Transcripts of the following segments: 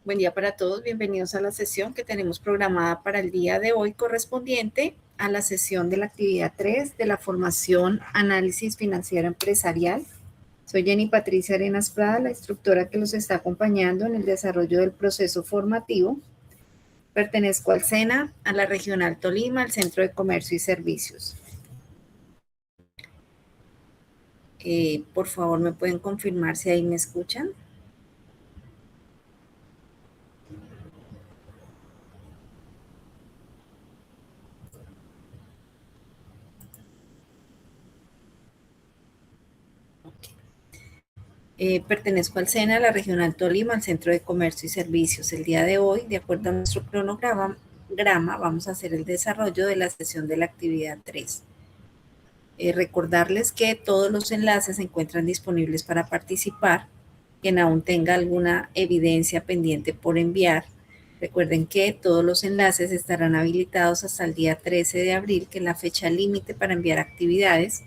Buen día para todos, bienvenidos a la sesión que tenemos programada para el día de hoy correspondiente a la sesión de la actividad 3 de la formación Análisis Financiero Empresarial. Soy Jenny Patricia Arenas Prada, la instructora que los está acompañando en el desarrollo del proceso formativo. Pertenezco al SENA, a la Regional Tolima, al Centro de Comercio y Servicios. Por favor, ¿me pueden confirmar si ahí me escuchan? Pertenezco al SENA, a la Regional Tolima, al Centro de Comercio y Servicios. El día de hoy, de acuerdo a nuestro cronograma, vamos a hacer el desarrollo de la sesión de la actividad 3. Recordarles que todos los enlaces se encuentran disponibles para participar. Quien aún tenga alguna evidencia pendiente por enviar, recuerden que todos los enlaces estarán habilitados hasta el día 13 de abril, que es la fecha límite para enviar actividades.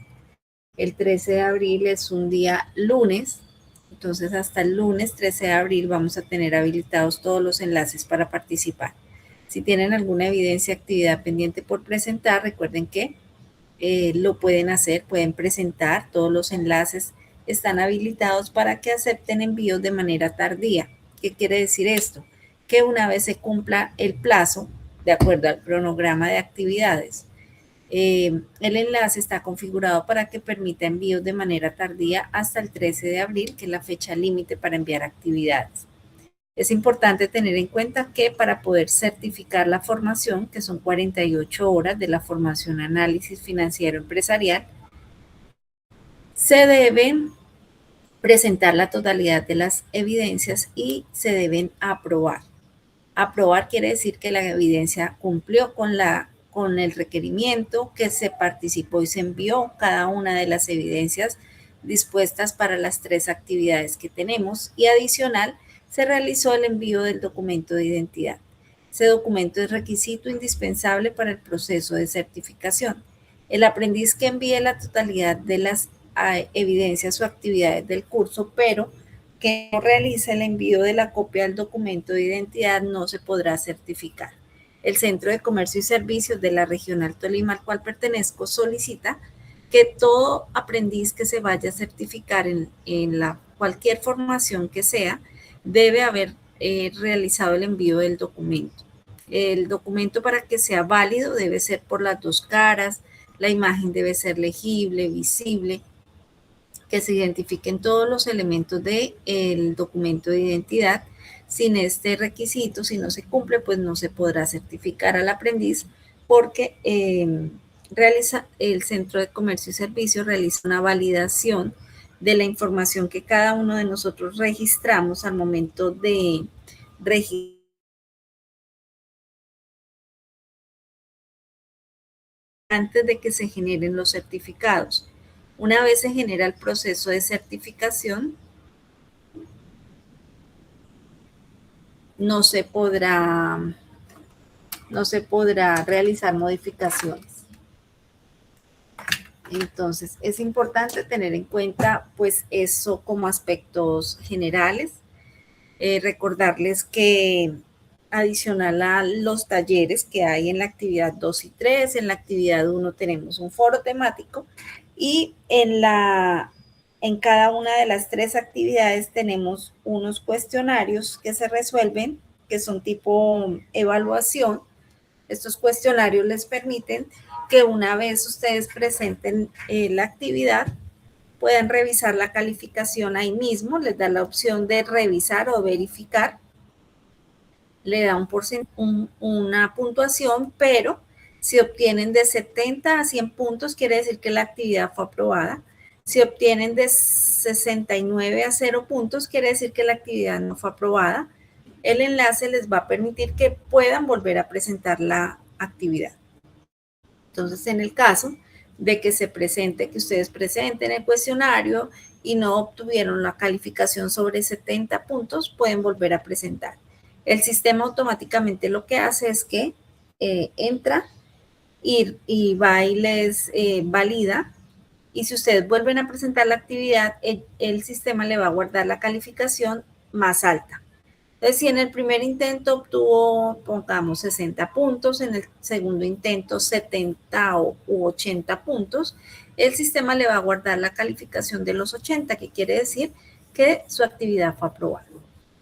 El 13 de abril es un día lunes. Entonces, hasta el lunes 13 de abril vamos a tener habilitados todos los enlaces para participar. Si tienen alguna evidencia, actividad pendiente por presentar, recuerden que lo pueden hacer, pueden presentar. Todos los enlaces están habilitados para que acepten envíos de manera tardía. ¿Qué quiere decir esto? Que una vez se cumpla el plazo, de acuerdo al cronograma de actividades, el enlace está configurado para que permita envíos de manera tardía hasta el 13 de abril, que es la fecha límite para enviar actividades. Es importante tener en cuenta que para poder certificar la formación, que son 48 horas de la formación Análisis Financiero Empresarial, se deben presentar la totalidad de las evidencias y se deben aprobar. Aprobar quiere decir que la evidencia cumplió con el requerimiento, que se participó y se envió cada una de las evidencias dispuestas para las 3 actividades que tenemos, y adicional se realizó el envío del documento de identidad. Ese documento es requisito indispensable para el proceso de certificación. El aprendiz que envíe la totalidad de las evidencias o actividades del curso, pero que no realice el envío de la copia del documento de identidad, no se podrá certificar. El Centro de Comercio y Servicios de la Regional Tolima, al cual pertenezco, solicita que todo aprendiz que se vaya a certificar en cualquier formación que sea, debe haber realizado el envío del documento. El documento, para que sea válido, debe ser por las 2 caras, la imagen debe ser legible, visible, que se identifiquen todos los elementos del documento de identidad. Sin este requisito, si no se cumple, pues no se podrá certificar al aprendiz, porque el Centro de Comercio y Servicios realiza una validación de la información que cada uno de nosotros registramos al momento de registrar antes de que se generen los certificados. Una vez se genera el proceso de certificación, no se podrá realizar modificaciones. Entonces, es importante tener en cuenta, pues, eso como aspectos generales. Recordarles que adicional a los talleres que hay en la actividad 2 y 3, en la actividad 1 tenemos un foro temático, y en cada una de las 3 actividades tenemos unos cuestionarios que se resuelven, que son tipo evaluación. Estos cuestionarios les permiten que una vez ustedes presenten la actividad, puedan revisar la calificación ahí mismo. Les da la opción de revisar o verificar, le da una puntuación, pero si obtienen de 70 a 100 puntos, quiere decir que la actividad fue aprobada. Si obtienen de 69 a 0 puntos, quiere decir que la actividad no fue aprobada. El enlace les va a permitir que puedan volver a presentar la actividad. Entonces, en el caso de que que ustedes presenten el cuestionario y no obtuvieron la calificación sobre 70 puntos, pueden volver a presentar. El sistema automáticamente lo que hace es que entra y va y les valida, y si ustedes vuelven a presentar la actividad, el sistema le va a guardar la calificación más alta. Entonces, si en el primer intento obtuvo, pongamos, 60 puntos, en el segundo intento 70 u 80 puntos, el sistema le va a guardar la calificación de los 80, que quiere decir que su actividad fue aprobada.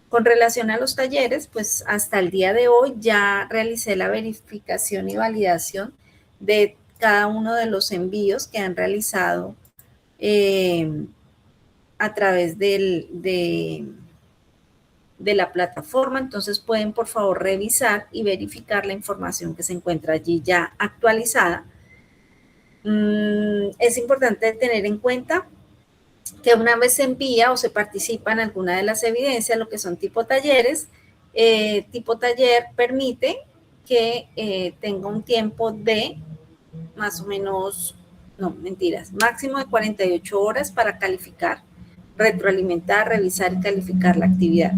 Con relación a los talleres, pues hasta el día de hoy ya realicé la verificación y validación de cada uno de los envíos que han realizado a través de la plataforma. Entonces pueden por favor revisar y verificar la información que se encuentra allí ya actualizada. Es importante tener en cuenta que una vez se envía o se participa en alguna de las evidencias, lo que son tipo talleres, tipo taller permite que tenga un tiempo de más o menos, no, mentiras, máximo de 48 horas para calificar, retroalimentar, revisar y calificar la actividad.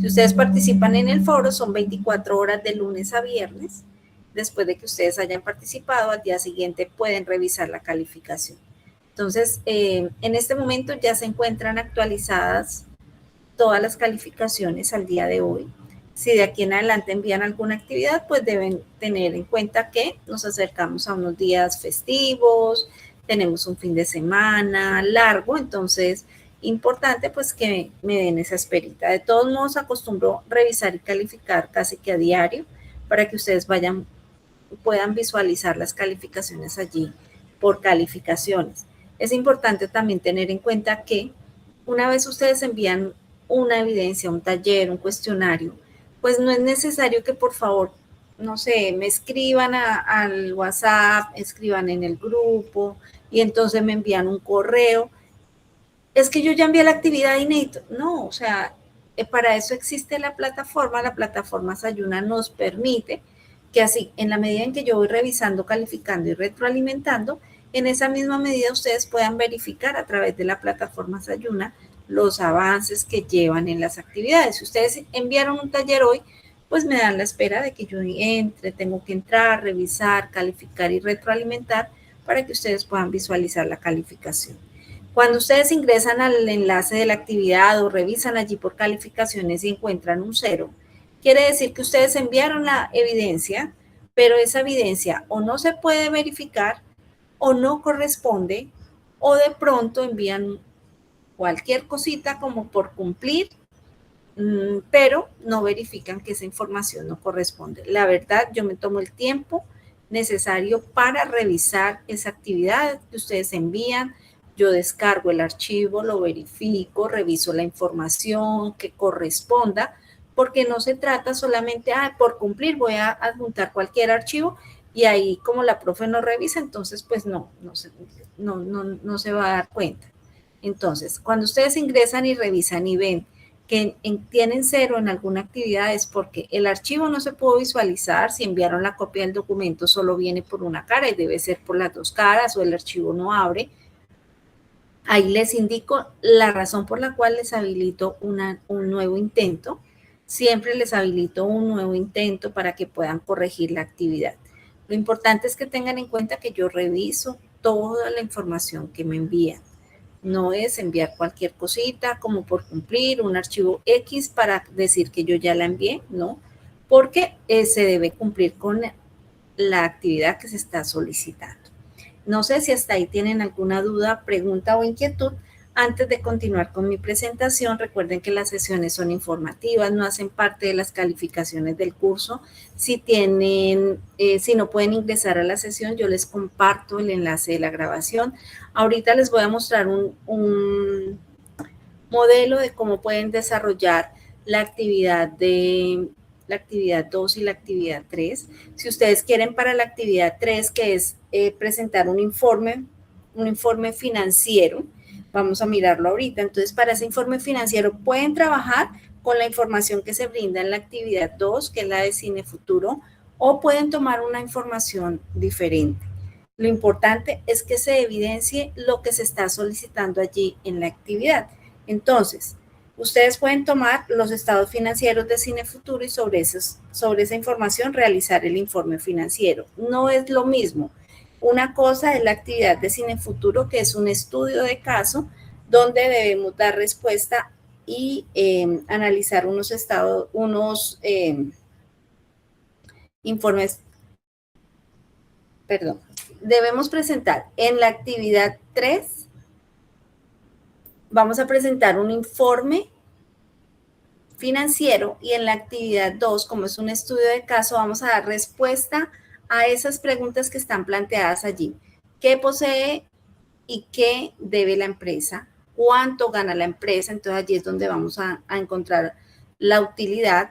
Si ustedes participan en el foro, son 24 horas de lunes a viernes. Después de que ustedes hayan participado, al día siguiente pueden revisar la calificación. Entonces, en este momento ya se encuentran actualizadas todas las calificaciones al día de hoy. Si de aquí en adelante envían alguna actividad, pues deben tener en cuenta que nos acercamos a unos días festivos, tenemos un fin de semana largo, entonces importante pues que me den esa esperita. De todos modos, acostumbro revisar y calificar casi que a diario para que ustedes puedan visualizar las calificaciones allí por calificaciones. Es importante también tener en cuenta que una vez ustedes envían una evidencia, un taller, un cuestionario, pues no es necesario que por favor, no sé, me escriban al WhatsApp, escriban en el grupo y entonces me envían un correo. Es que yo ya envié la actividad y necesito. No, o sea, para eso existe la plataforma Sayuna nos permite que así, en la medida en que yo voy revisando, calificando y retroalimentando, en esa misma medida ustedes puedan verificar a través de la plataforma Sayuna los avances que llevan en las actividades. Si ustedes enviaron un taller hoy, pues me dan la espera de que yo entre, tengo que entrar, revisar, calificar y retroalimentar para que ustedes puedan visualizar la calificación. Cuando ustedes ingresan al enlace de la actividad o revisan allí por calificaciones y encuentran un 0, quiere decir que ustedes enviaron la evidencia, pero esa evidencia o no se puede verificar o no corresponde, o de pronto envían cualquier cosita como por cumplir, pero no verifican que esa información no corresponde. La verdad, yo me tomo el tiempo necesario para revisar esa actividad que ustedes envían. Yo descargo el archivo, lo verifico, reviso la información que corresponda, porque no se trata solamente, por cumplir voy a adjuntar cualquier archivo y ahí como la profe no revisa, entonces pues no se va a dar cuenta. Entonces, cuando ustedes ingresan y revisan y ven que tienen 0 en alguna actividad es porque el archivo no se pudo visualizar. Si enviaron la copia del documento solo viene por una cara y debe ser por las dos caras o el archivo no abre. Ahí les indico la razón por la cual les habilito un nuevo intento. Siempre les habilito un nuevo intento para que puedan corregir la actividad. Lo importante es que tengan en cuenta que yo reviso toda la información que me envían. No es enviar cualquier cosita como por cumplir un archivo X para decir que yo ya la envié, no, porque se debe cumplir con la actividad que se está solicitando. No sé si hasta ahí tienen alguna duda, pregunta o inquietud. Antes de continuar con mi presentación, recuerden que las sesiones son informativas, no hacen parte de las calificaciones del curso. Si no pueden ingresar a la sesión, yo les comparto el enlace de la grabación. Ahorita les voy a mostrar un modelo de cómo pueden desarrollar la actividad 2 y la actividad 3. Si ustedes quieren para la actividad 3, que es presentar un informe financiero, vamos a mirarlo ahorita. Entonces, para ese informe financiero pueden trabajar con la información que se brinda en la actividad 2, que es la de Cine Futuro, o pueden tomar una información diferente. Lo importante es que se evidencie lo que se está solicitando allí en la actividad. Entonces, ustedes pueden tomar los estados financieros de Cine Futuro y sobre esa información realizar el informe financiero. No es lo mismo. Una cosa es la actividad de Cine Futuro, que es un estudio de caso donde debemos dar respuesta y analizar unos informes, perdón, debemos presentar en la actividad 3, vamos a presentar un informe financiero y en la actividad 2, como es un estudio de caso, vamos a dar respuesta a esas preguntas que están planteadas allí. ¿Qué posee y qué debe la empresa? ¿Cuánto gana la empresa? Entonces allí es donde vamos a encontrar la utilidad.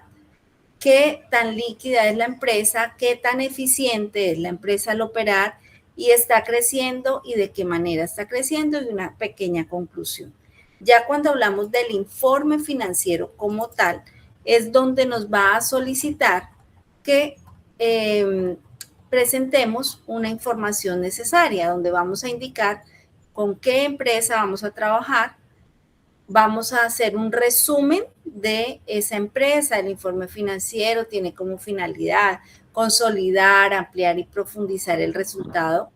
¿Qué tan líquida es la empresa? ¿Qué tan eficiente es la empresa al operar? ¿Y está creciendo? ¿Y de qué manera está creciendo? Y una pequeña conclusión. Ya cuando hablamos del informe financiero como tal, es donde nos va a solicitar que presentemos una información necesaria, donde vamos a indicar con qué empresa vamos a trabajar. Vamos a hacer un resumen de esa empresa. El informe financiero tiene como finalidad consolidar, ampliar y profundizar el resultado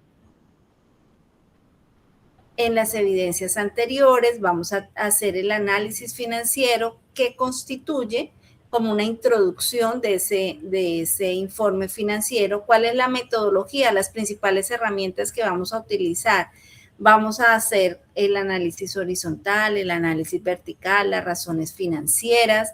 en las evidencias anteriores. Vamos a hacer el análisis financiero que constituye como una introducción de ese informe financiero. ¿Cuál es la metodología? Las principales herramientas que vamos a utilizar. Vamos a hacer el análisis horizontal, el análisis vertical, las razones financieras.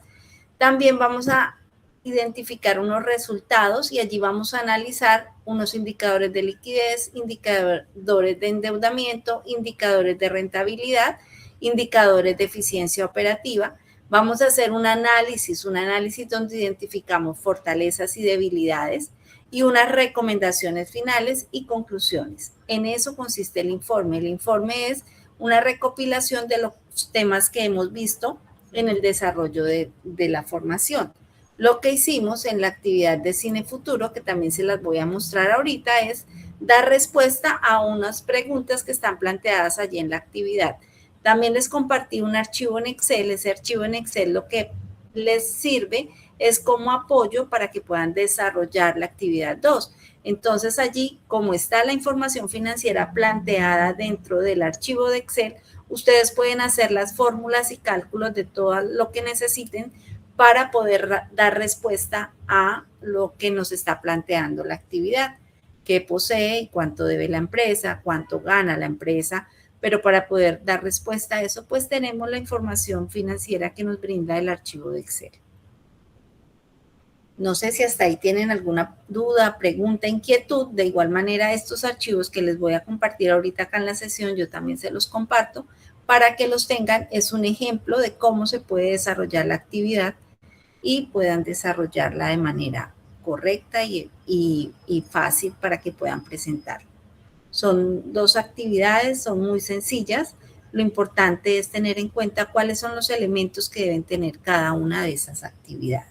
También vamos a identificar unos resultados y allí vamos a analizar unos indicadores de liquidez, indicadores de endeudamiento, indicadores de rentabilidad, indicadores de eficiencia operativa. Vamos a hacer un análisis donde identificamos fortalezas y debilidades y unas recomendaciones finales y conclusiones. En eso consiste el informe. El informe es una recopilación de los temas que hemos visto en el desarrollo de la formación. Lo que hicimos en la actividad de Cine Futuro, que también se las voy a mostrar ahorita, es dar respuesta a unas preguntas que están planteadas allí en la actividad. También les compartí un archivo en Excel. Ese archivo en Excel lo que les sirve es como apoyo para que puedan desarrollar la actividad 2. Entonces allí, como está la información financiera planteada dentro del archivo de Excel, ustedes pueden hacer las fórmulas y cálculos de todo lo que necesiten para poder dar respuesta a lo que nos está planteando la actividad, qué posee y cuánto debe la empresa, cuánto gana la empresa, pero para poder dar respuesta a eso, pues tenemos la información financiera que nos brinda el archivo de Excel. No sé si hasta ahí tienen alguna duda, pregunta, inquietud. De igual manera, estos archivos que les voy a compartir ahorita acá en la sesión, yo también se los comparto para que los tengan. Es un ejemplo de cómo se puede desarrollar la actividad y puedan desarrollarla de manera correcta y fácil para que puedan presentar. Son 2 actividades, son muy sencillas. Lo importante es tener en cuenta cuáles son los elementos que deben tener cada una de esas actividades.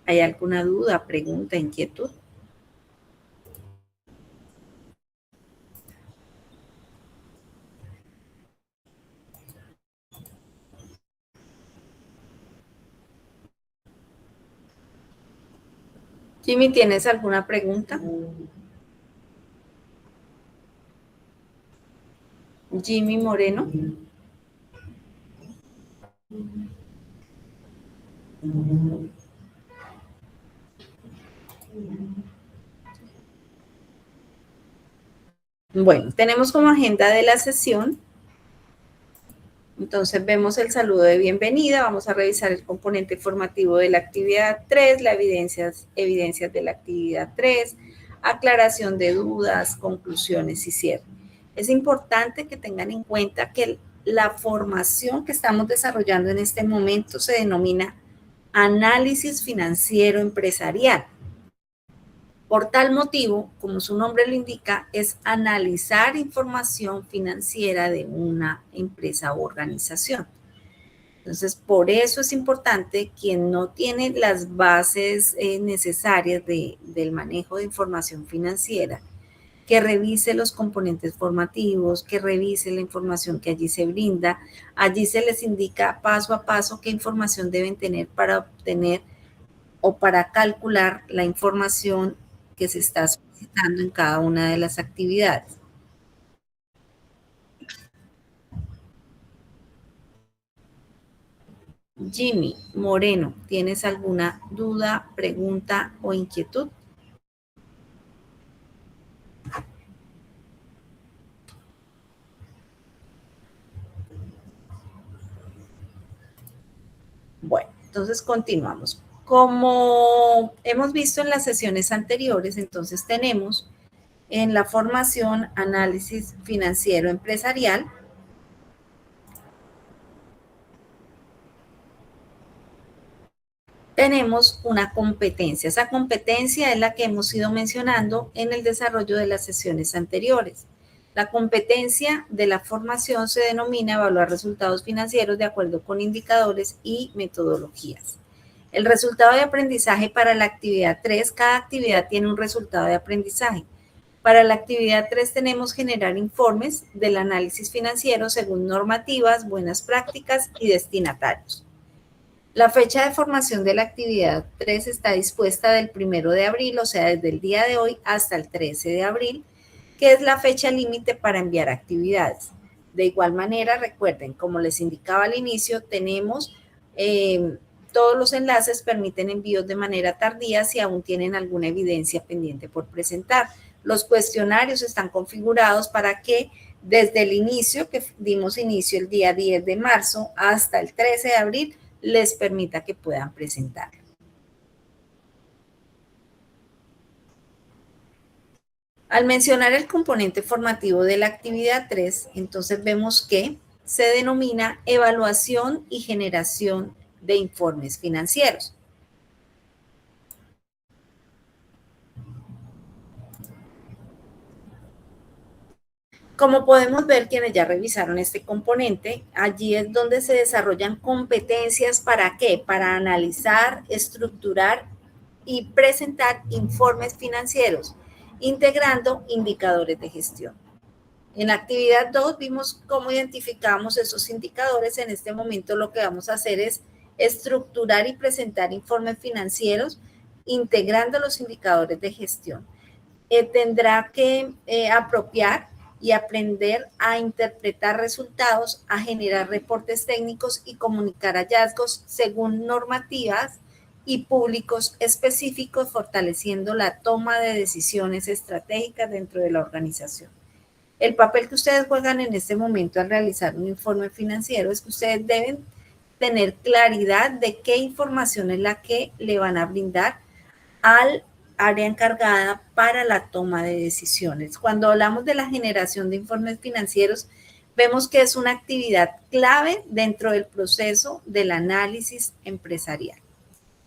¿Hay alguna duda, pregunta, inquietud? Jimmy, ¿tienes alguna pregunta? Jimmy Moreno. Bueno, tenemos como agenda de la sesión. Entonces vemos el saludo de bienvenida, vamos a revisar el componente formativo de la actividad 3, las evidencias de la actividad 3, aclaración de dudas, conclusiones y cierre. Es importante que tengan en cuenta que la formación que estamos desarrollando en este momento se denomina análisis financiero empresarial. Por tal motivo, como su nombre lo indica, es analizar información financiera de una empresa o organización. Entonces, por eso es importante quien no tiene las bases necesarias del manejo de información financiera, que revise los componentes formativos, que revise la información que allí se brinda. Allí se les indica paso a paso qué información deben tener para obtener o para calcular la información que se está solicitando en cada una de las actividades. Jimmy Moreno, ¿tienes alguna duda, pregunta o inquietud? Bueno, entonces continuamos. Como hemos visto en las sesiones anteriores, entonces tenemos en la formación análisis financiero empresarial, tenemos una competencia. Esa competencia es la que hemos ido mencionando en el desarrollo de las sesiones anteriores. La competencia de la formación se denomina evaluar resultados financieros de acuerdo con indicadores y metodologías. El resultado de aprendizaje para la actividad 3, cada actividad tiene un resultado de aprendizaje. Para la actividad 3 tenemos generar informes del análisis financiero según normativas, buenas prácticas y destinatarios. La fecha de formación de la actividad 3 está dispuesta del 1 de abril, o sea, desde el día de hoy hasta el 13 de abril, que es la fecha límite para enviar actividades. De igual manera, recuerden, como les indicaba al inicio, tenemos todos los enlaces permiten envíos de manera tardía si aún tienen alguna evidencia pendiente por presentar. Los cuestionarios están configurados para que desde el inicio, que dimos inicio el día 10 de marzo hasta el 13 de abril, les permita que puedan presentar. Al mencionar el componente formativo de la actividad 3, entonces vemos que se denomina evaluación y generación de informes financieros. Como podemos ver, quienes ya revisaron este componente, allí es donde se desarrollan competencias ¿para qué? Para analizar, estructurar y presentar informes financieros, integrando indicadores de gestión. En la actividad 2 vimos cómo identificamos esos indicadores. En este momento lo que vamos a hacer es estructurar y presentar informes financieros, integrando los indicadores de gestión. Tendrá que apropiar y aprender a interpretar resultados, a generar reportes técnicos y comunicar hallazgos según normativas y públicos específicos, fortaleciendo la toma de decisiones estratégicas dentro de la organización. El papel que ustedes juegan en este momento al realizar un informe financiero es que ustedes deben tener claridad de qué información es la que le van a brindar al área encargada para la toma de decisiones. Cuando hablamos de la generación de informes financieros, vemos que es una actividad clave dentro del proceso del análisis empresarial.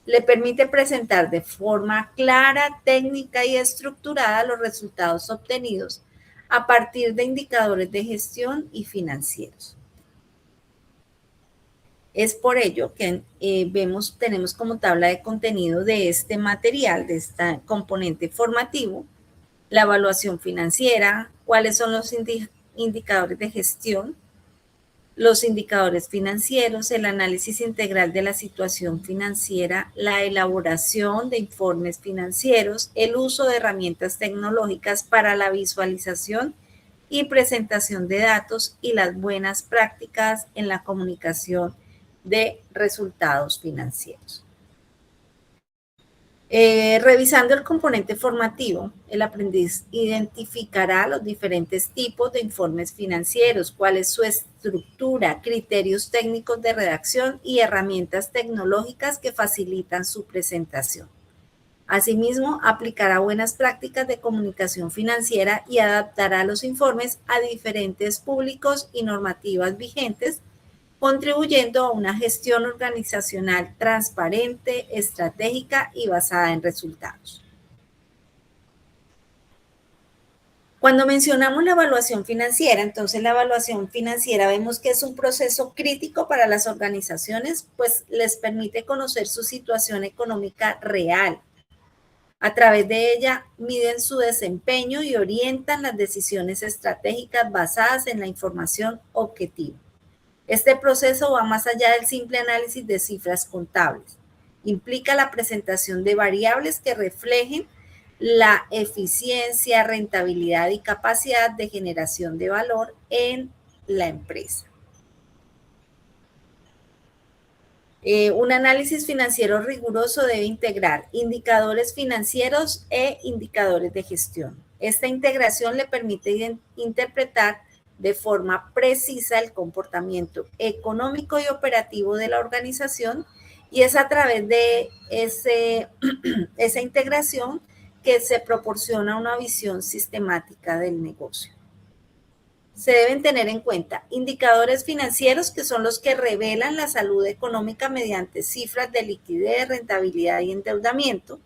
Le permite presentar de forma clara, técnica y estructurada los resultados obtenidos a partir de indicadores de gestión y financieros. Es por ello que tenemos como tabla de contenido de este material, de este componente formativo, la evaluación financiera, cuáles son los indicadores de gestión, los indicadores financieros, el análisis integral de la situación financiera, la elaboración de informes financieros, el uso de herramientas tecnológicas para la visualización y presentación de datos y las buenas prácticas en la comunicación de resultados financieros. Revisando el componente formativo, el aprendiz identificará los diferentes tipos de informes financieros, cuál es su estructura, criterios técnicos de redacción y herramientas tecnológicas que facilitan su presentación. Asimismo, aplicará buenas prácticas de comunicación financiera y adaptará los informes a diferentes públicos y normativas vigentes, contribuyendo a una gestión organizacional transparente, estratégica y basada en resultados. Cuando mencionamos la evaluación financiera, entonces la evaluación financiera vemos que es un proceso crítico para las organizaciones, pues les permite conocer su situación económica real, A través de ella miden su desempeño y orientan las decisiones estratégicas basadas en la información objetiva. Este proceso va más allá del simple análisis de cifras contables. Implica la presentación de variables que reflejen la eficiencia, rentabilidad y capacidad de generación de valor en la empresa. Un análisis financiero riguroso debe integrar indicadores financieros e indicadores de gestión. Esta integración le permite interpretar de forma precisa el comportamiento económico y operativo de la organización, y es a través de esa integración que se proporciona una visión sistemática del negocio. Se deben tener en cuenta indicadores financieros, que son los que revelan la salud económica mediante cifras de liquidez, rentabilidad y endeudamiento.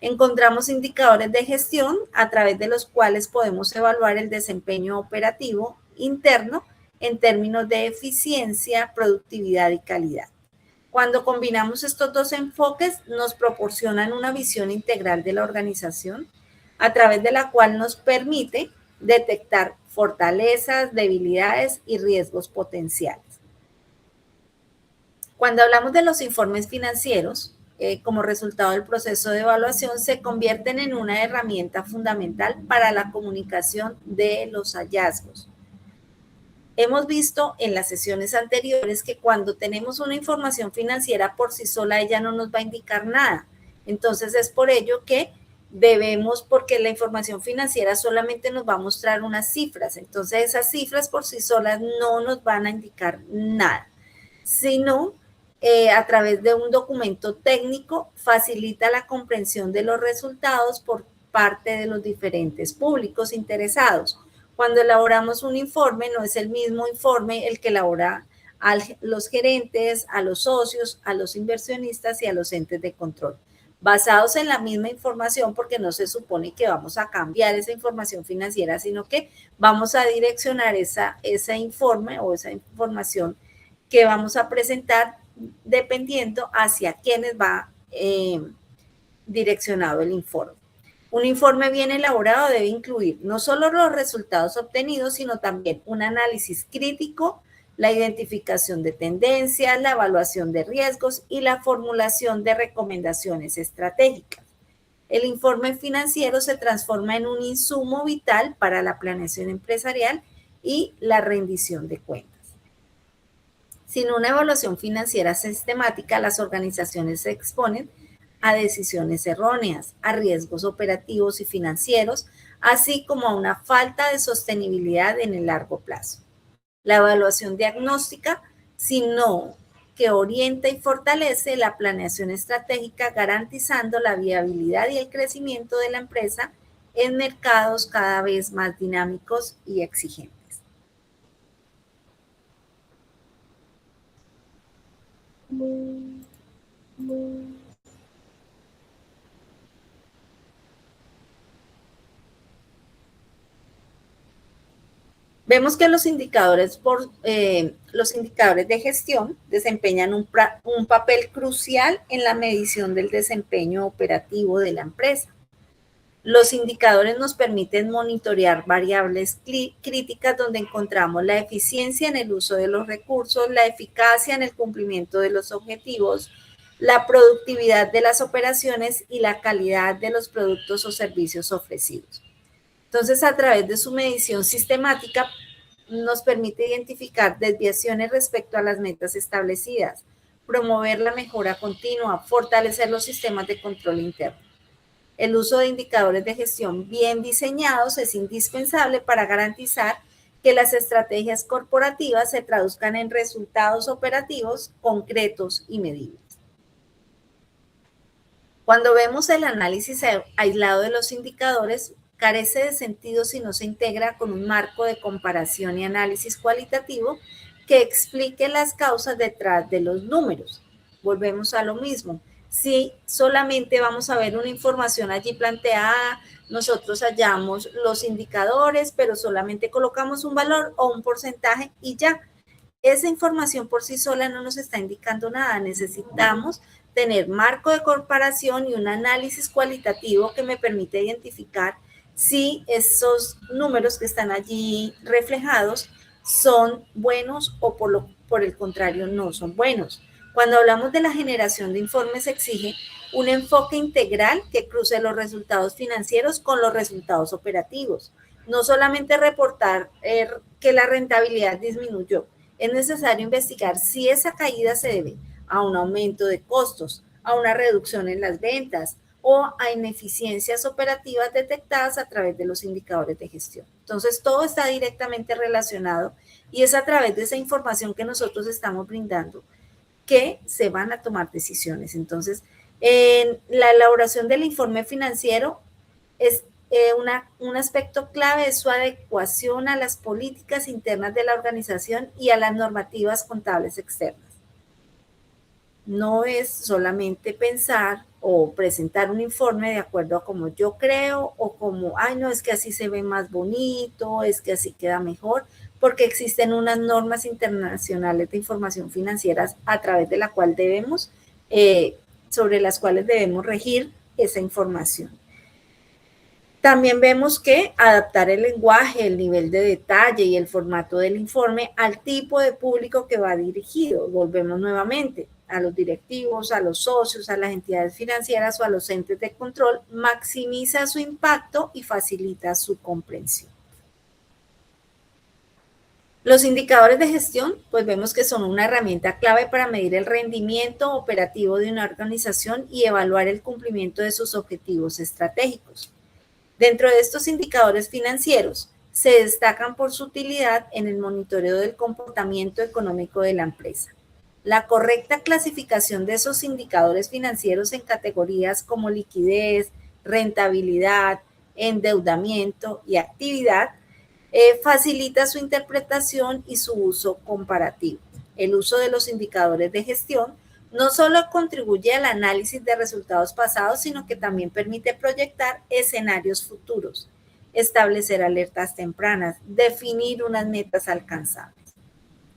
Encontramos indicadores de gestión, a través de los cuales podemos evaluar el desempeño operativo interno en términos de eficiencia, productividad y calidad. Cuando combinamos estos dos enfoques, nos proporcionan una visión integral de la organización, a través de la cual nos permite detectar fortalezas, debilidades y riesgos potenciales. Cuando hablamos de los informes financieros, como resultado del proceso de evaluación, se convierten en una herramienta fundamental para la comunicación de los hallazgos. Hemos visto en las sesiones anteriores que cuando tenemos una información financiera por sí sola, ella no nos va a indicar nada. Entonces es por ello que porque la información financiera solamente nos va a mostrar unas cifras. Entonces esas cifras por sí solas no nos van a indicar nada, sino a través de un documento técnico facilita la comprensión de los resultados por parte de los diferentes públicos interesados. Cuando elaboramos un informe, no es el mismo informe el que elabora a los gerentes, a los socios, a los inversionistas y a los entes de control, basados en la misma información, porque no se supone que vamos a cambiar esa información financiera, sino que vamos a direccionar ese informe o esa información que vamos a presentar dependiendo hacia quiénes va direccionado el informe. Un informe bien elaborado debe incluir no solo los resultados obtenidos, sino también un análisis crítico, la identificación de tendencias, la evaluación de riesgos y la formulación de recomendaciones estratégicas. El informe financiero se transforma en un insumo vital para la planeación empresarial y la rendición de cuentas. Sin una evaluación financiera sistemática, las organizaciones se exponen a decisiones erróneas, a riesgos operativos y financieros, así como a una falta de sostenibilidad en el largo plazo. La evaluación diagnóstica, sino que orienta y fortalece la planeación estratégica, garantizando la viabilidad y el crecimiento de la empresa en mercados cada vez más dinámicos y exigentes. Vemos que los indicadores de gestión desempeñan un papel crucial en la medición del desempeño operativo de la empresa. Los indicadores nos permiten monitorear variables críticas, donde encontramos la eficiencia en el uso de los recursos, la eficacia en el cumplimiento de los objetivos, la productividad de las operaciones y la calidad de los productos o servicios ofrecidos. Entonces, a través de su medición sistemática, nos permite identificar desviaciones respecto a las metas establecidas, promover la mejora continua, fortalecer los sistemas de control interno. El uso de indicadores de gestión bien diseñados es indispensable para garantizar que las estrategias corporativas se traduzcan en resultados operativos concretos y medibles. Cuando vemos el análisis aislado de los indicadores, carece de sentido si no se integra con un marco de comparación y análisis cualitativo que explique las causas detrás de los números. Volvemos a lo mismo. Si solamente vamos a ver una información allí planteada, nosotros hallamos los indicadores, pero solamente colocamos un valor o un porcentaje y ya. Esa información por sí sola no nos está indicando nada. Necesitamos tener marco de comparación y un análisis cualitativo que me permite identificar si esos números que están allí reflejados son buenos o por el contrario no son buenos. Cuando hablamos de la generación de informes se exige un enfoque integral que cruce los resultados financieros con los resultados operativos. No solamente reportar que la rentabilidad disminuyó, es necesario investigar si esa caída se debe a un aumento de costos, a una reducción en las ventas o a ineficiencias operativas detectadas a través de los indicadores de gestión. Entonces, todo está directamente relacionado y es a través de esa información que nosotros estamos brindando que se van a tomar decisiones. Entonces, en la elaboración del informe financiero es un aspecto clave de su adecuación a las políticas internas de la organización y a las normativas contables externas. No es solamente pensar o presentar un informe de acuerdo a como yo creo o como, ay, no, es que así se ve más bonito, es que así queda mejor, porque existen unas normas internacionales de información financiera a través de la cual debemos, sobre las cuales debemos regir esa información. También vemos que adaptar el lenguaje, el nivel de detalle y el formato del informe al tipo de público que va dirigido. Volvemos nuevamente a los directivos, a los socios, a las entidades financieras o a los entes de control, maximiza su impacto y facilita su comprensión. Los indicadores de gestión, pues vemos que son una herramienta clave para medir el rendimiento operativo de una organización y evaluar el cumplimiento de sus objetivos estratégicos. Dentro de estos indicadores financieros, se destacan por su utilidad en el monitoreo del comportamiento económico de la empresa. La correcta clasificación de esos indicadores financieros en categorías como liquidez, rentabilidad, endeudamiento y actividad facilita su interpretación y su uso comparativo. El uso de los indicadores de gestión no solo contribuye al análisis de resultados pasados, sino que también permite proyectar escenarios futuros, establecer alertas tempranas, definir unas metas alcanzables.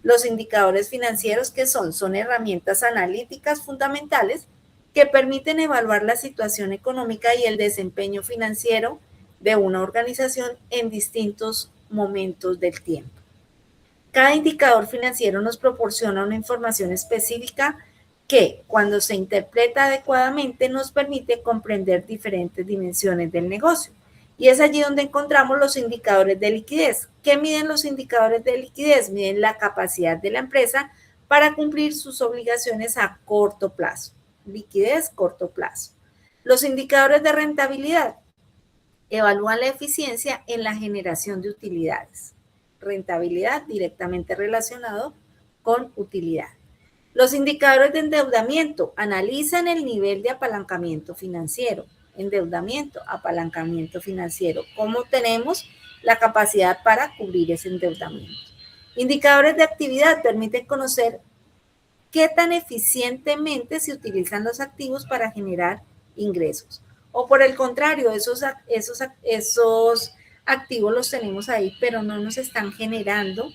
Los indicadores financieros, ¿qué son? Son herramientas analíticas fundamentales que permiten evaluar la situación económica y el desempeño financiero de una organización en distintos momentos del tiempo. Cada indicador financiero nos proporciona una información específica que, cuando se interpreta adecuadamente, nos permite comprender diferentes dimensiones del negocio. Y es allí donde encontramos los indicadores de liquidez. ¿Qué miden los indicadores de liquidez? Miden la capacidad de la empresa para cumplir sus obligaciones a corto plazo. Liquidez, corto plazo. Los indicadores de rentabilidad evalúan la eficiencia en la generación de utilidades. Rentabilidad directamente relacionado con utilidad. Los indicadores de endeudamiento analizan el nivel de apalancamiento financiero. Endeudamiento, apalancamiento financiero. ¿Cómo tenemos la capacidad para cubrir ese endeudamiento? Indicadores de actividad permiten conocer qué tan eficientemente se utilizan los activos para generar ingresos. O por el contrario, esos activos los tenemos ahí, pero no nos están generando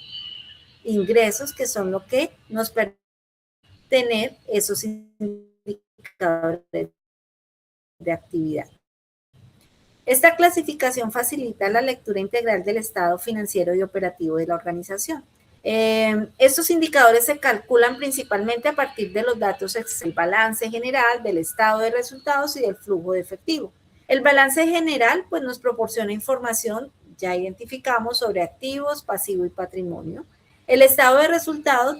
ingresos que son lo que nos permite tener esos indicadores de actividad. Esta clasificación facilita la lectura integral del estado financiero y operativo de la organización. Estos indicadores se calculan principalmente a partir de los datos del balance general, del estado de resultados y del flujo de efectivo. El balance general pues nos proporciona información, ya identificamos, sobre activos, pasivo y patrimonio. El estado de resultados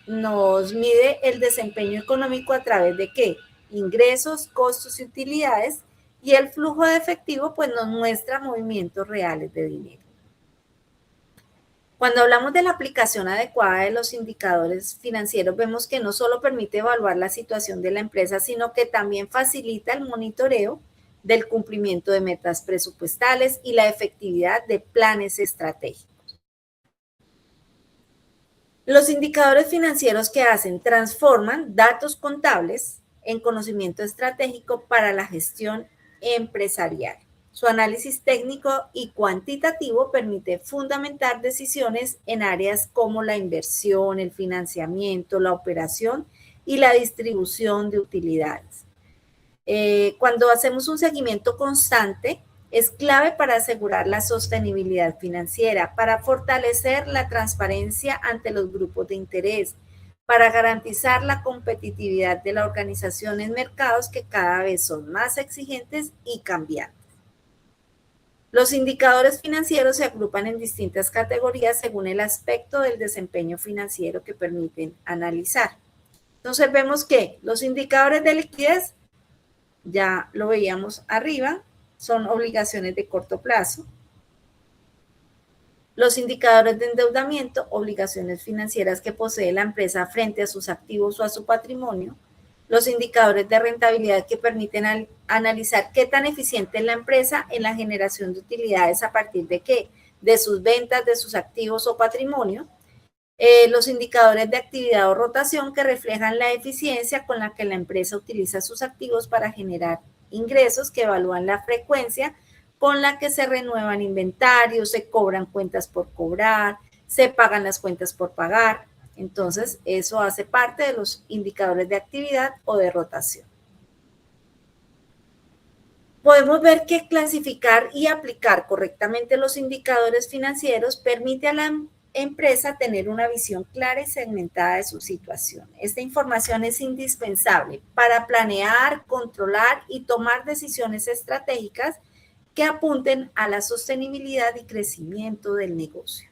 nos mide el desempeño económico a través de ¿qué? Ingresos, costos y utilidades, y el flujo de efectivo pues nos muestra movimientos reales de dinero. Cuando hablamos de la aplicación adecuada de los indicadores financieros, vemos que no solo permite evaluar la situación de la empresa, sino que también facilita el monitoreo del cumplimiento de metas presupuestales y la efectividad de planes estratégicos. Los indicadores financieros que hacen transforman datos contables en conocimiento estratégico para la gestión empresarial. Su análisis técnico y cuantitativo permite fundamentar decisiones en áreas como la inversión, el financiamiento, la operación y la distribución de utilidades. Cuando hacemos un seguimiento constante, es clave para asegurar la sostenibilidad financiera, para fortalecer la transparencia ante los grupos de interés, para garantizar la competitividad de la organización en mercados que cada vez son más exigentes y cambiantes. Los indicadores financieros se agrupan en distintas categorías según el aspecto del desempeño financiero que permiten analizar. Entonces vemos que los indicadores de liquidez, ya lo veíamos arriba, son obligaciones de corto plazo. Los indicadores de endeudamiento, obligaciones financieras que posee la empresa frente a sus activos o a su patrimonio. Los indicadores de rentabilidad que permiten analizar qué tan eficiente es la empresa en la generación de utilidades a partir de qué, de sus ventas, de sus activos o patrimonio. Los indicadores de actividad o rotación que reflejan la eficiencia con la que la empresa utiliza sus activos para generar ingresos, que evalúan la frecuencia con la que se renuevan inventarios, se cobran cuentas por cobrar, se pagan las cuentas por pagar. Entonces, eso hace parte de los indicadores de actividad o de rotación. Podemos ver que clasificar y aplicar correctamente los indicadores financieros permite a la empresa tener una visión clara y segmentada de su situación. Esta información es indispensable para planear, controlar y tomar decisiones estratégicas que apunten a la sostenibilidad y crecimiento del negocio.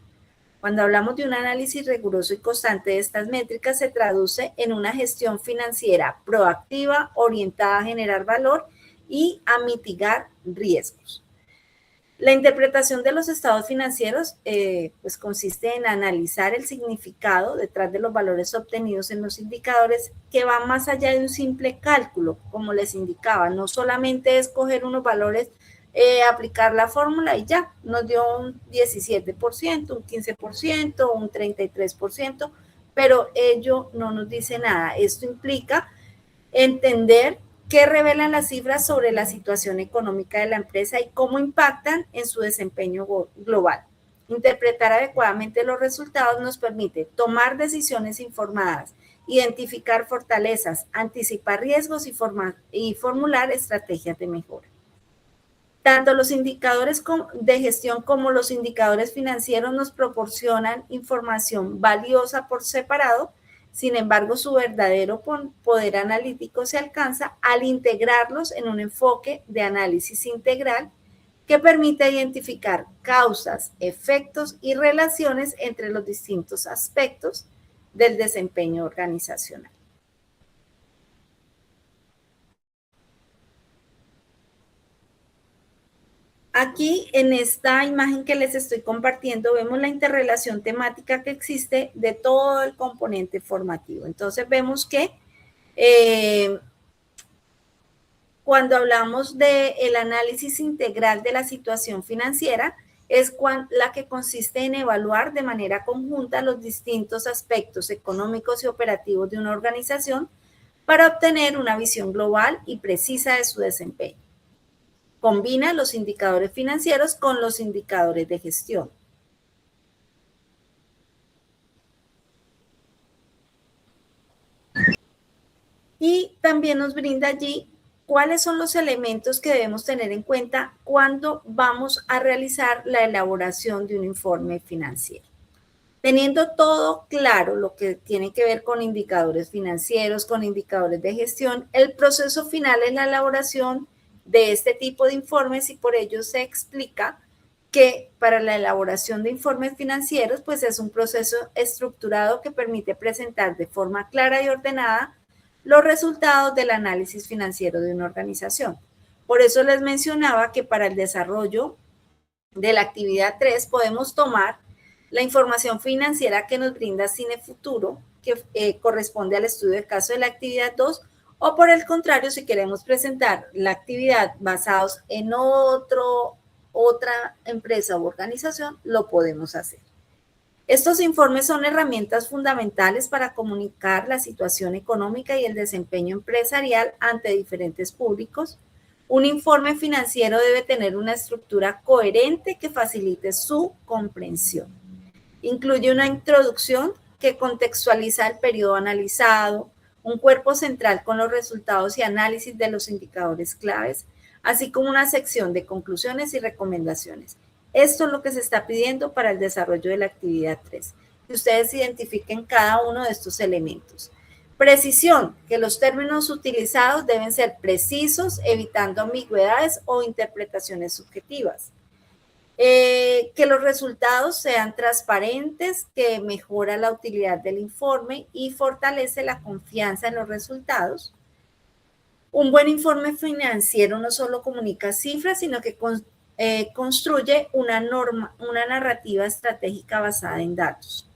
Cuando hablamos de un análisis riguroso y constante de estas métricas, se traduce en una gestión financiera proactiva, orientada a generar valor y a mitigar riesgos. La interpretación de los estados financieros pues consiste en analizar el significado detrás de los valores obtenidos en los indicadores, que va más allá de un simple cálculo, como les indicaba. No solamente es coger unos valores, aplicar la fórmula y ya, nos dio un 17%, un 15%, un 33%, pero ello no nos dice nada. Esto implica entender qué revelan las cifras sobre la situación económica de la empresa y cómo impactan en su desempeño global. Interpretar adecuadamente los resultados nos permite tomar decisiones informadas, identificar fortalezas, anticipar riesgos y formular estrategias de mejora. Tanto los indicadores de gestión como los indicadores financieros nos proporcionan información valiosa por separado. Sin embargo, su verdadero poder analítico se alcanza al integrarlos en un enfoque de análisis integral que permite identificar causas, efectos y relaciones entre los distintos aspectos del desempeño organizacional. Aquí en esta imagen que les estoy compartiendo vemos la interrelación temática que existe de todo el componente formativo. Entonces vemos que cuando hablamos del análisis integral de la situación financiera, es la que consiste en evaluar de manera conjunta los distintos aspectos económicos y operativos de una organización para obtener una visión global y precisa de su desempeño. Combina los indicadores financieros con los indicadores de gestión. Y también nos brinda allí cuáles son los elementos que debemos tener en cuenta cuando vamos a realizar la elaboración de un informe financiero. Teniendo todo claro lo que tiene que ver con indicadores financieros, con indicadores de gestión, el proceso final es la elaboración de este tipo de informes y por ello se explica que para la elaboración de informes financieros, pues es un proceso estructurado que permite presentar de forma clara y ordenada los resultados del análisis financiero de una organización. Por eso les mencionaba que para el desarrollo de la actividad 3 podemos tomar la información financiera que nos brinda Cine Futuro, que corresponde al estudio de caso de la actividad 2, o por el contrario, si queremos presentar la actividad basados en otra empresa u organización, lo podemos hacer. Estos informes son herramientas fundamentales para comunicar la situación económica y el desempeño empresarial ante diferentes públicos. Un informe financiero debe tener una estructura coherente que facilite su comprensión. Incluye una introducción que contextualiza el periodo analizado, un cuerpo central con los resultados y análisis de los indicadores claves, así como una sección de conclusiones y recomendaciones. Esto es lo que se está pidiendo para el desarrollo de la actividad 3, que ustedes identifiquen cada uno de estos elementos. Precisión, que los términos utilizados deben ser precisos, evitando ambigüedades o interpretaciones subjetivas. Que los resultados sean transparentes, que mejora la utilidad del informe y fortalece la confianza en los resultados. Un buen informe financiero no solo comunica cifras, sino que construye una narrativa estratégica basada en datos.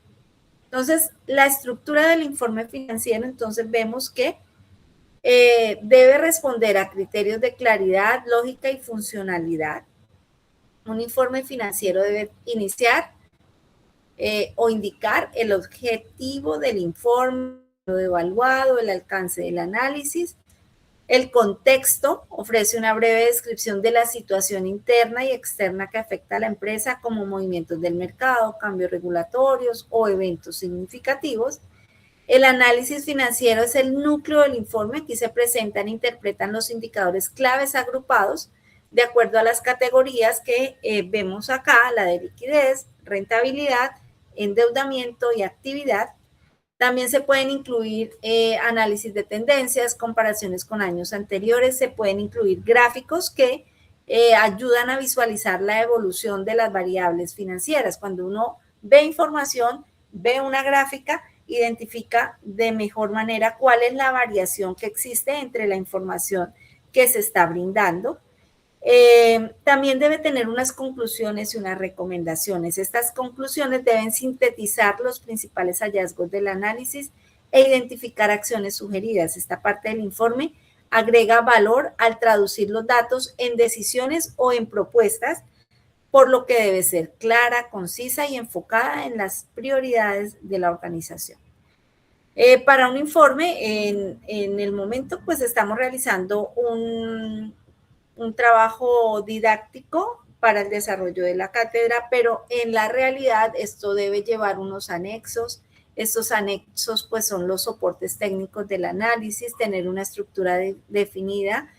Entonces, la estructura del informe financiero, entonces vemos que debe responder a criterios de claridad, lógica y funcionalidad. Un informe financiero debe iniciar o indicar el objetivo del informe, lo evaluado, el alcance del análisis. El contexto ofrece una breve descripción de la situación interna y externa que afecta a la empresa, como movimientos del mercado, cambios regulatorios o eventos significativos. El análisis financiero es el núcleo del informe. Aquí se presentan e interpretan los indicadores claves agrupados de acuerdo a las categorías que vemos acá, la de liquidez, rentabilidad, endeudamiento y actividad. También se pueden incluir análisis de tendencias, comparaciones con años anteriores, se pueden incluir gráficos que ayudan a visualizar la evolución de las variables financieras. Cuando uno ve información, ve una gráfica, identifica de mejor manera cuál es la variación que existe entre la información que se está brindando. También debe tener unas conclusiones y unas recomendaciones. Estas conclusiones deben sintetizar los principales hallazgos del análisis e identificar acciones sugeridas. Esta parte del informe agrega valor al traducir los datos en decisiones o en propuestas, por lo que debe ser clara, concisa y enfocada en las prioridades de la organización. Para un informe, en el momento, pues estamos realizando un trabajo didáctico para el desarrollo de la cátedra, pero en la realidad esto debe llevar unos anexos. Estos anexos pues son los soportes técnicos del análisis, tener una estructura definida.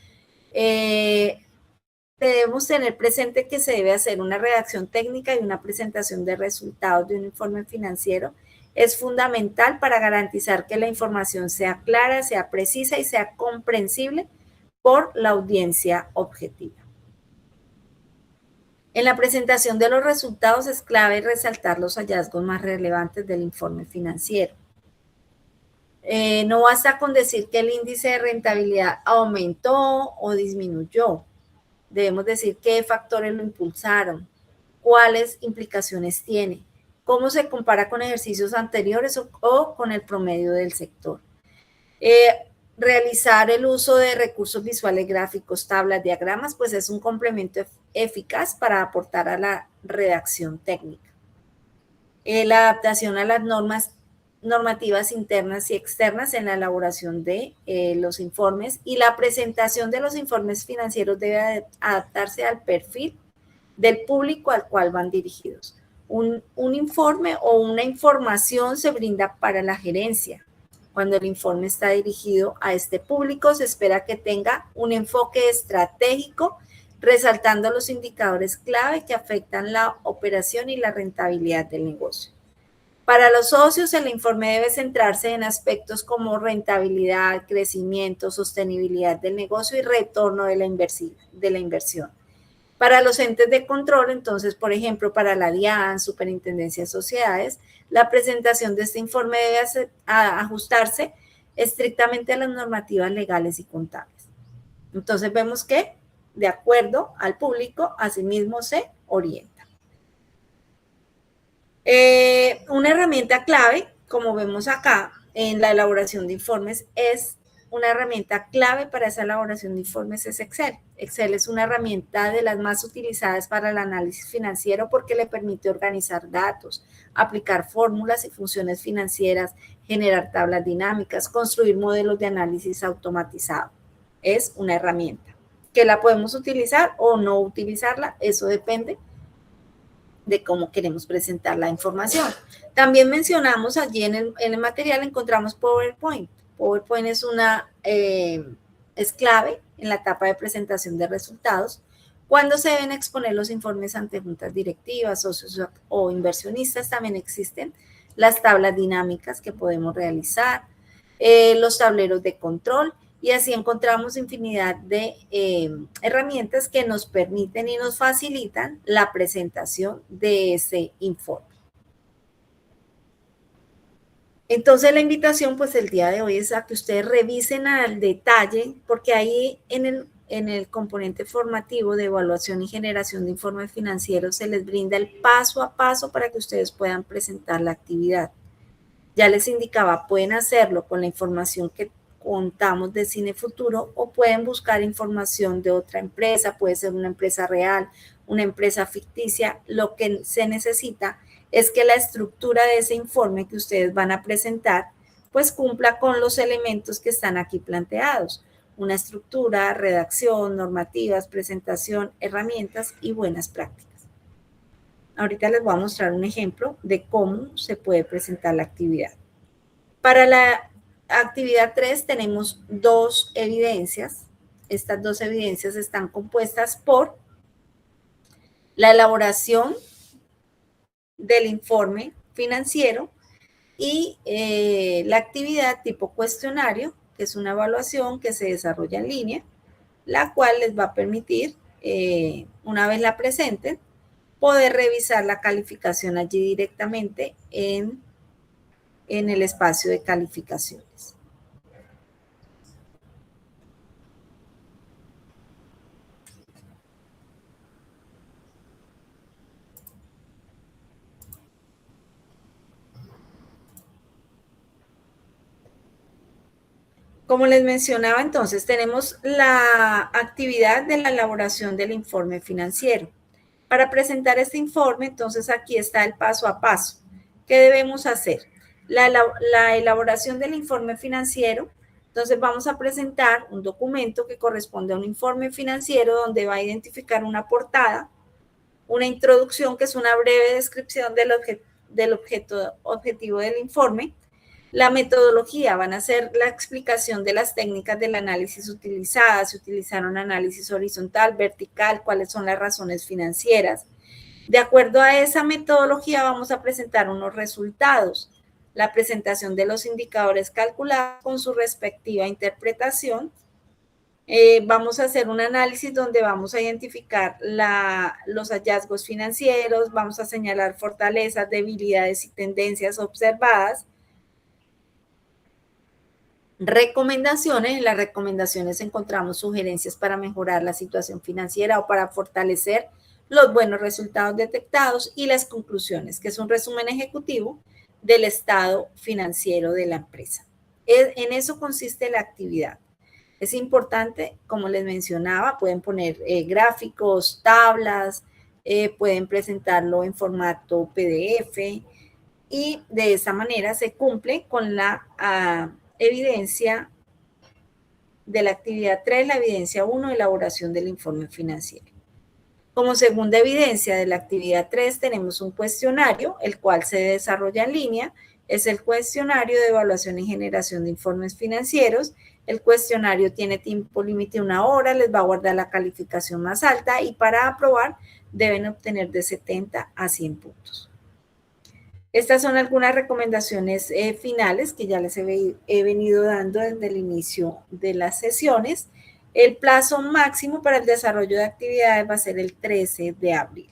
Debemos tener presente que se debe hacer una redacción técnica y una presentación de resultados de un informe financiero. Es fundamental para garantizar que la información sea clara, sea precisa y sea comprensible por la audiencia objetiva. En la presentación de los resultados es clave resaltar los hallazgos más relevantes del informe financiero. No basta con decir que el índice de rentabilidad aumentó o disminuyó. Debemos decir qué factores lo impulsaron, cuáles implicaciones tiene, cómo se compara con ejercicios anteriores o con el promedio del sector. Realizar el uso de recursos visuales, gráficos, tablas, diagramas, pues es un complemento eficaz para aportar a la redacción técnica. La adaptación a las normativas internas y externas en la elaboración de los informes y la presentación de los informes financieros debe adaptarse al perfil del público al cual van dirigidos. Un informe o una información se brinda para la gerencia. Cuando el informe está dirigido a este público, se espera que tenga un enfoque estratégico, resaltando los indicadores clave que afectan la operación y la rentabilidad del negocio. Para los socios, el informe debe centrarse en aspectos como rentabilidad, crecimiento, sostenibilidad del negocio y retorno de la inversión. Para los entes de control, entonces, por ejemplo, para la DIAN, Superintendencia de Sociedades, la presentación de este informe debe ajustarse estrictamente a las normativas legales y contables. Entonces, vemos que, de acuerdo al público, asimismo se orienta. Una herramienta clave, como vemos acá, en la elaboración de informes es una herramienta clave para esa elaboración de informes es Excel. Excel es una herramienta de las más utilizadas para el análisis financiero porque le permite organizar datos, aplicar fórmulas y funciones financieras, generar tablas dinámicas, construir modelos de análisis automatizado. Es una herramienta que la podemos utilizar o no utilizarla, eso depende de cómo queremos presentar la información. También mencionamos allí en el material, encontramos PowerPoint. PowerPoint es clave en la etapa de presentación de resultados cuando se deben exponer los informes ante juntas directivas, socios o inversionistas. También existen las tablas dinámicas que podemos realizar, los tableros de control, y así encontramos infinidad de herramientas que nos permiten y nos facilitan la presentación de ese informe. Entonces la invitación pues el día de hoy es a que ustedes revisen al detalle, porque ahí en el componente formativo de evaluación y generación de informes financieros se les brinda el paso a paso para que ustedes puedan presentar la actividad. Ya les indicaba, pueden hacerlo con la información que contamos de Cine Futuro o pueden buscar información de otra empresa, puede ser una empresa real, una empresa ficticia. Lo que se necesita es que la estructura de ese informe que ustedes van a presentar pues cumpla con los elementos que están aquí planteados. Una estructura, redacción, normativas, presentación, herramientas y buenas prácticas. Ahorita les voy a mostrar un ejemplo de cómo se puede presentar la actividad. Para la actividad 3 tenemos dos evidencias. Estas dos evidencias están compuestas por la elaboración del informe financiero y la actividad tipo cuestionario, que es una evaluación que se desarrolla en línea, la cual les va a permitir, una vez la presenten, poder revisar la calificación allí directamente en el espacio de calificaciones. Como les mencionaba, entonces tenemos la actividad de la elaboración del informe financiero. Para presentar este informe, entonces aquí está el paso a paso. ¿Qué debemos hacer? La elaboración del informe financiero. Entonces vamos a presentar un documento que corresponde a un informe financiero donde va a identificar una portada, una introducción que es una breve descripción del objetivo del informe. La metodología van a ser la explicación de las técnicas del análisis utilizadas. Se utilizaron análisis horizontal, vertical, cuáles son las razones financieras. De acuerdo a esa metodología vamos a presentar unos resultados. La presentación de los indicadores calculados con su respectiva interpretación. Vamos a hacer un análisis donde vamos a identificar los hallazgos financieros, vamos a señalar fortalezas, debilidades y tendencias observadas. Recomendaciones. En las recomendaciones encontramos sugerencias para mejorar la situación financiera o para fortalecer los buenos resultados detectados, y las conclusiones, que es un resumen ejecutivo del estado financiero de la empresa. En eso consiste la actividad. Es importante, como les mencionaba, pueden poner gráficos, tablas, pueden presentarlo en formato PDF, y de esa manera se cumple con la evidencia de la actividad 3, la evidencia 1, elaboración del informe financiero. Como segunda evidencia de la actividad 3 tenemos un cuestionario, el cual se desarrolla en línea. Es el cuestionario de evaluación y generación de informes financieros. El cuestionario tiene tiempo límite 1 hora, les va a guardar la calificación más alta y para aprobar deben obtener de 70 a 100 puntos. Estas son algunas recomendaciones finales que ya les he venido dando desde el inicio de las sesiones. El plazo máximo para el desarrollo de actividades va a ser el 13 de abril.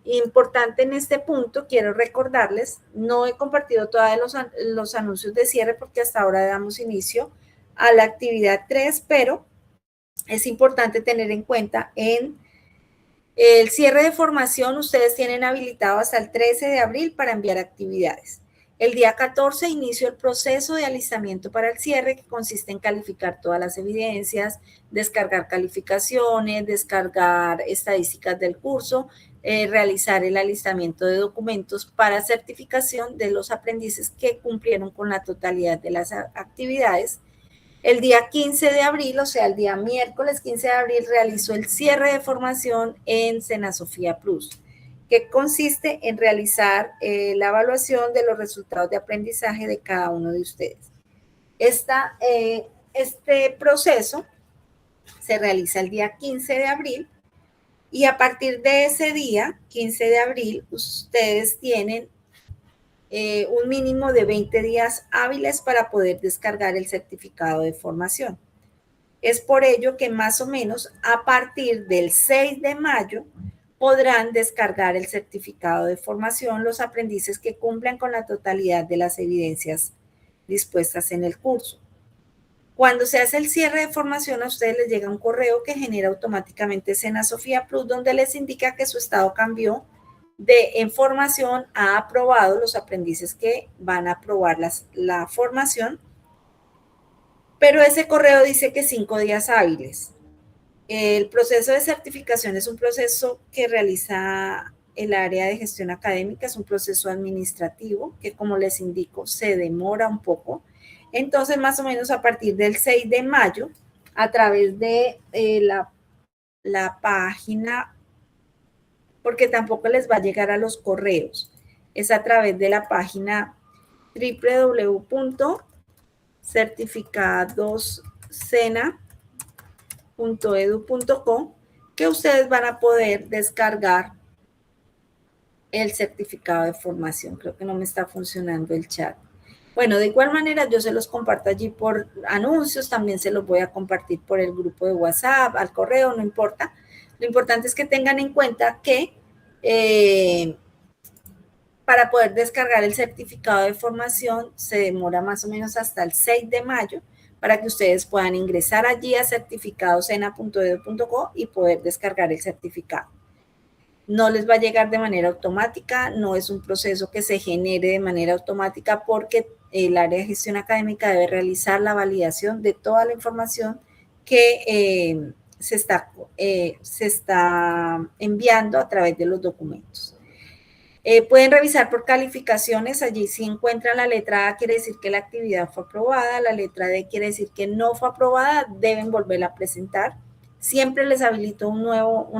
Importante en este punto, quiero recordarles, no he compartido todavía los anuncios de cierre porque hasta ahora damos inicio a la actividad 3, pero es importante tener en cuenta en el cierre de formación, ustedes tienen habilitado hasta el 13 de abril para enviar actividades. El día 14 inició el proceso de alistamiento para el cierre, que consiste en calificar todas las evidencias, descargar calificaciones, descargar estadísticas del curso, realizar el alistamiento de documentos para certificación de los aprendices que cumplieron con la totalidad de las actividades. El día 15 de abril, o sea, el día miércoles 15 de abril, realizó el cierre de formación en Senasofía Plus, que consiste en realizar la evaluación de los resultados de aprendizaje de cada uno de ustedes. Este proceso se realiza el día 15 de abril y a partir de ese día, 15 de abril, ustedes tienen un mínimo de 20 días hábiles para poder descargar el certificado de formación. Es por ello que más o menos a partir del 6 de mayo podrán descargar el certificado de formación los aprendices que cumplan con la totalidad de las evidencias dispuestas en el curso. Cuando se hace el cierre de formación, a ustedes les llega un correo que genera automáticamente Sena Sofía Plus, donde les indica que su estado cambió en formación a aprobado, los aprendices que van a aprobar la formación, pero ese correo dice que 5 días hábiles. El proceso de certificación es un proceso que realiza el área de gestión académica, es un proceso administrativo que, como les indico, se demora un poco. Entonces, más o menos a partir del 6 de mayo, a través de la página, porque tampoco les va a llegar a los correos, es a través de la página www.certificadoscena.edu.co, que ustedes van a poder descargar el certificado de formación. Creo que no me está funcionando el chat. Bueno, de igual manera yo se los comparto allí por anuncios, también se los voy a compartir por el grupo de WhatsApp, al correo, no importa. Lo importante es que tengan en cuenta que para poder descargar el certificado de formación se demora más o menos hasta el 6 de mayo para que ustedes puedan ingresar allí a certificadoscena.edu.co y poder descargar el certificado. No les va a llegar de manera automática, no es un proceso que se genere de manera automática porque el área de gestión académica debe realizar la validación de toda la información que se está enviando a través de los documentos. Pueden revisar por calificaciones, allí si encuentran la letra A quiere decir que la actividad fue aprobada, la letra D quiere decir que no fue aprobada, deben volverla a presentar. Siempre les habilito un nuevo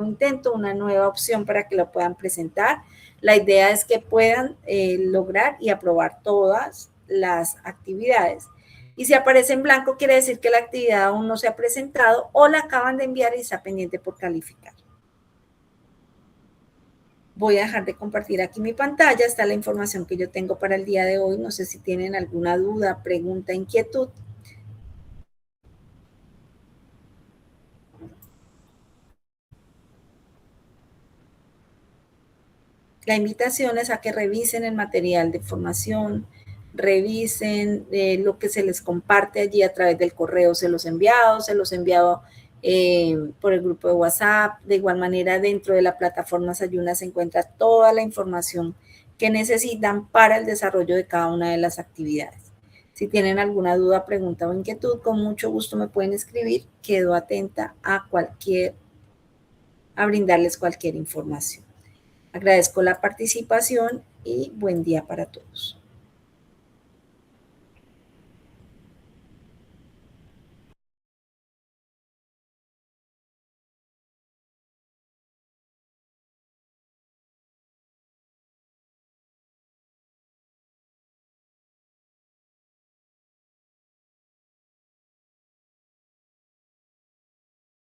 intento, una nueva opción para que lo puedan presentar. La idea es que puedan lograr y aprobar todas las actividades. Y si aparece en blanco, quiere decir que la actividad aún no se ha presentado o la acaban de enviar y está pendiente por calificar. Voy a dejar de compartir aquí mi pantalla, está la información que yo tengo para el día de hoy. No sé si tienen alguna duda, pregunta, inquietud. La invitación es a que revisen el material de formación, revisen lo que se les comparte allí a través del correo, se los he enviado por el grupo de WhatsApp. De igual manera, dentro de la plataforma Sayuna se encuentra toda la información que necesitan para el desarrollo de cada una de las actividades. Si tienen alguna duda, pregunta o inquietud, con mucho gusto me pueden escribir. Quedo atenta a brindarles cualquier información. Agradezco la participación y buen día para todos.